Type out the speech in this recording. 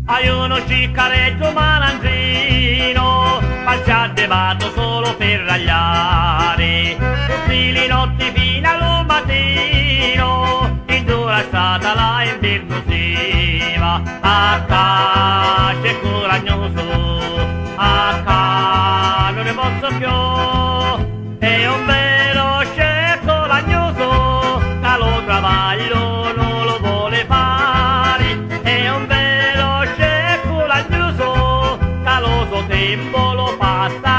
Hai uno ciccaretto malandrino, ma si è addebato solo per ragliare. Tutti le notti fino al mattino, in dura stata la invernusiva. A ca c'è curagnoso, a ca non ne posso più. È un vero scelto lagnoso, che lo travaglio non lo vuole fare. È un vero tempo lo passa